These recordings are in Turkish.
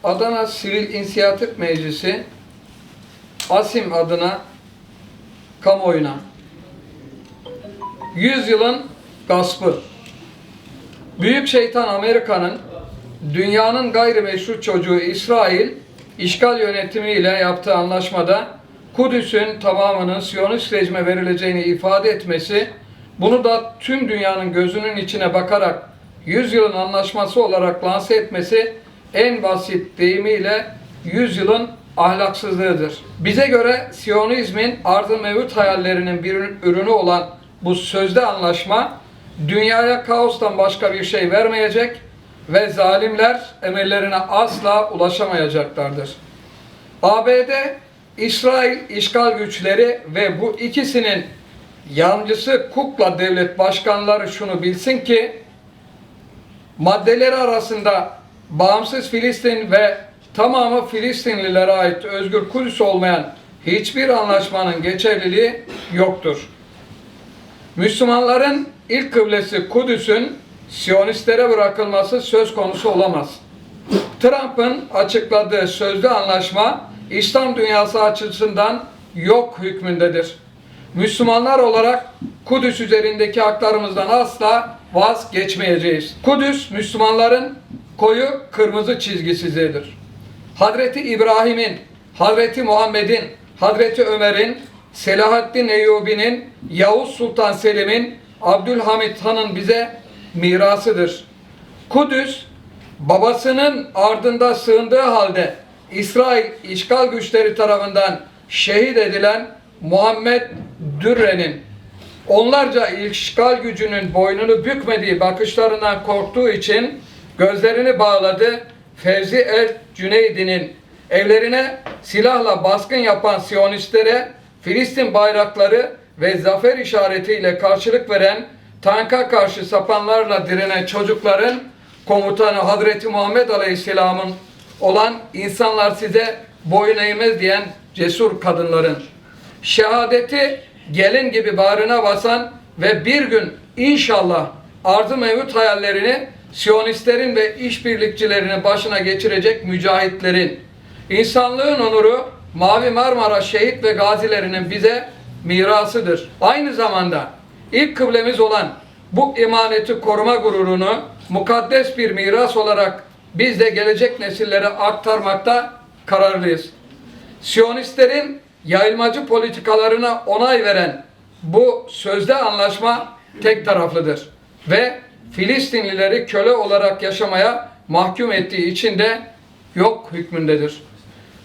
Adana Sivil İnisiyatif Meclisi ASİM adına kamuoyuna 100 yılın gaspı. Büyük şeytan Amerika'nın dünyanın gayrimeşru çocuğu İsrail işgal yönetimiyle yaptığı anlaşmada Kudüs'ün tamamının Siyonist rejime verileceğini ifade etmesi, bunu da tüm dünyanın gözünün içine bakarak 100 yılın anlaşması olarak lanse etmesi en basit deyimiyle 100 yılın ahlaksızlığıdır. Bize göre Siyonizmin ardı mevcut hayallerinin bir ürünü olan bu sözde anlaşma dünyaya kaostan başka bir şey vermeyecek ve zalimler emellerine asla ulaşamayacaklardır. ABD, İsrail işgal güçleri ve bu ikisinin yancısı kukla devlet başkanları şunu bilsin ki, maddeleri arasında bağımsız Filistin ve tamamı Filistinlilere ait özgür Kudüs olmayan hiçbir anlaşmanın geçerliliği yoktur. Müslümanların ilk kıblesi Kudüs'ün Siyonistlere bırakılması söz konusu olamaz. Trump'ın açıkladığı sözlü anlaşma İslam dünyası açısından yok hükmündedir. Müslümanlar olarak Kudüs üzerindeki haklarımızdan asla vazgeçmeyeceğiz. Kudüs, Müslümanların koyu kırmızı çizgisidir. Hazreti İbrahim'in, Hazreti Muhammed'in, Hazreti Ömer'in, Selahaddin Eyyubi'nin, Yavuz Sultan Selim'in, Abdülhamit Han'ın bize mirasıdır. Kudüs, babasının ardında sığındığı halde İsrail işgal güçleri tarafından şehit edilen Muhammed Dürre'nin onlarca işgal gücünün boynunu bükmediği bakışlarından korktuğu için gözlerini bağladı. Fevzi el-Cüneydi'nin evlerine silahla baskın yapan Siyonistlere Filistin bayrakları ve zafer işaretiyle karşılık veren, tanka karşı sapanlarla direnen çocukların komutanı Hazreti Muhammed Aleyhisselam'ın olan insanlar size boyun eğmez diyen cesur kadınların, şehadeti gelin gibi bağrına basan ve bir gün inşallah ardı mevcut hayallerini Siyonistlerin ve işbirlikçilerinin başına geçirecek mücahitlerin, insanlığın onuru Mavi Marmara şehit ve gazilerinin bize mirasıdır. Aynı zamanda ilk kıblemiz olan bu emaneti koruma gururunu mukaddes bir miras olarak biz de gelecek nesillere aktarmakta kararlıyız. Siyonistlerin yayılmacı politikalarına onay veren bu sözde anlaşma tek taraflıdır ve Filistinlileri köle olarak yaşamaya mahkum ettiği için de yok hükmündedir.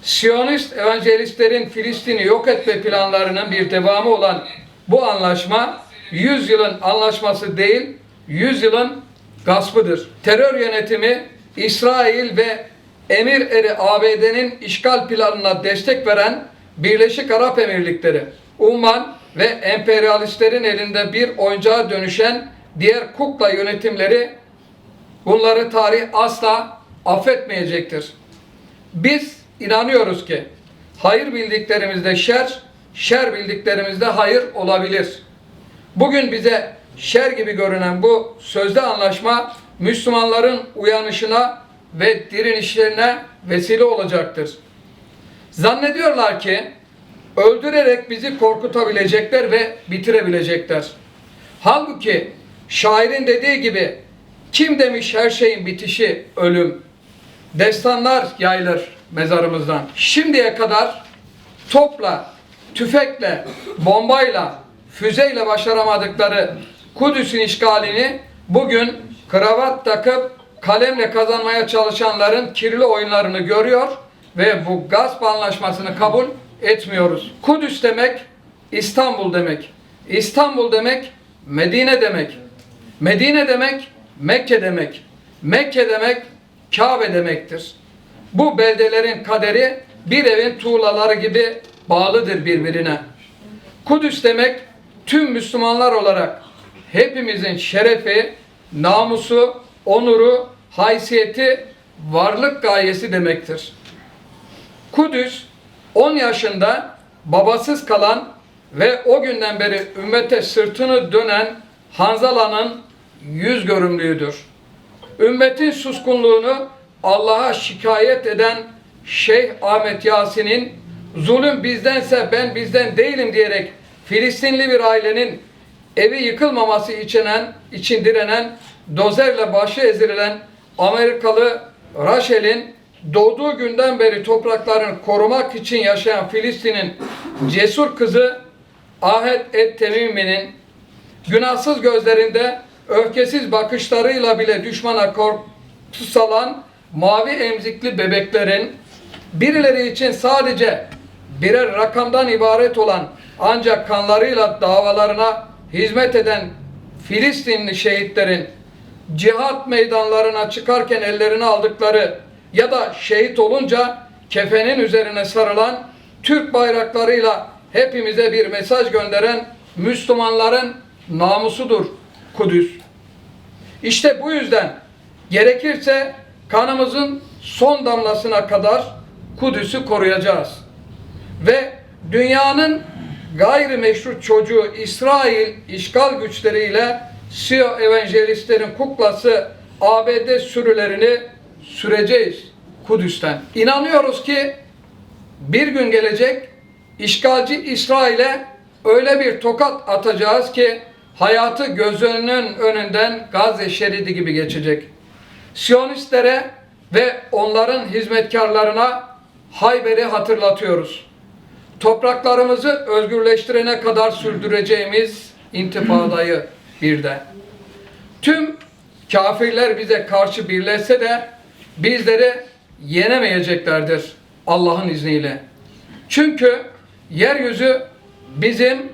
Siyonist evangelistlerin Filistin'i yok etme planlarının bir devamı olan bu anlaşma 100 yılın anlaşması değil, 100 yılın gaspıdır. Terör yönetimi İsrail ve emir eri ABD'nin işgal planına destek veren Birleşik Arap Emirlikleri, Umman ve emperyalistlerin elinde bir oyuncağa dönüşen diğer kukla yönetimleri, bunları tarih asla affetmeyecektir. Biz inanıyoruz ki hayır bildiklerimizde şer, şer bildiklerimizde hayır olabilir. Bugün bize şer gibi görünen bu sözde anlaşma Müslümanların uyanışına ve direnişlerine vesile olacaktır. Zannediyorlar ki öldürerek bizi korkutabilecekler ve bitirebilecekler. Halbuki şairin dediği gibi kim demiş her şeyin bitişi ölüm. Destanlar yayılır mezarımızdan. Şimdiye kadar topla, tüfekle, bombayla, füzeyle başaramadıkları Kudüs'ün işgalini bugün kravat takıp kalemle kazanmaya çalışanların kirli oyunlarını görüyor ve bu gasp anlaşmasını kabul etmiyoruz. Kudüs demek İstanbul demek. İstanbul demek Medine demek. Medine demek Mekke demek. Mekke demek Kabe demektir. Bu beldelerin kaderi bir evin tuğlaları gibi bağlıdır birbirine. Kudüs demek tüm Müslümanlar olarak hepimizin şerefi, namusu, onuru, haysiyeti, varlık gayesi demektir. Kudüs 10 yaşında babasız kalan ve o günden beri ümmete sırtını dönen Hanzala'nın yüz görümlüğüdür. Ümmetin suskunluğunu Allah'a şikayet eden Şeyh Ahmet Yasin'in zulüm bizdense ben bizden değilim diyerek Filistinli bir ailenin evi yıkılmaması için direnen, dozerle başı ezililen Amerikalı Rachel'in doğduğu günden beri topraklarını korumak için yaşayan Filistin'in cesur kızı Ahed et-Temimi'nin günahsız gözlerinde öfkesiz bakışlarıyla bile düşmana korku salan mavi emzikli bebeklerin birileri için sadece birer rakamdan ibaret olan ancak kanlarıyla davalarına hizmet eden Filistinli şehitlerin cihat meydanlarına çıkarken ellerine aldıkları ya da şehit olunca kefenin üzerine sarılan Türk bayraklarıyla hepimize bir mesaj gönderen Müslümanların namusudur Kudüs. İşte bu yüzden gerekirse kanımızın son damlasına kadar Kudüs'ü koruyacağız. Ve dünyanın gayrimeşru çocuğu İsrail işgal güçleriyle Siyo evangelistlerin kuklası ABD sürülerini süreceğiz Kudüs'ten. İnanıyoruz ki bir gün gelecek işgalci İsrail'e öyle bir tokat atacağız ki hayatı gözünün önünden Gazze şeridi gibi geçecek. Siyonistlere ve onların hizmetkarlarına Hayber'i hatırlatıyoruz. Topraklarımızı özgürleştirene kadar sürdüreceğimiz intifadayı bir de. Tüm kafirler bize karşı birleşse de bizleri yenemeyeceklerdir Allah'ın izniyle. Çünkü yeryüzü bizim,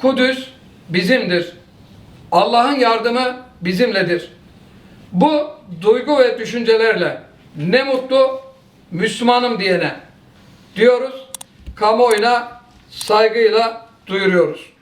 Kudüs bizimdir. Allah'ın yardımı bizimledir. Bu duygu ve düşüncelerle ne mutlu Müslümanım diyene diyoruz. Kamuoyuna saygıyla duyuruyoruz.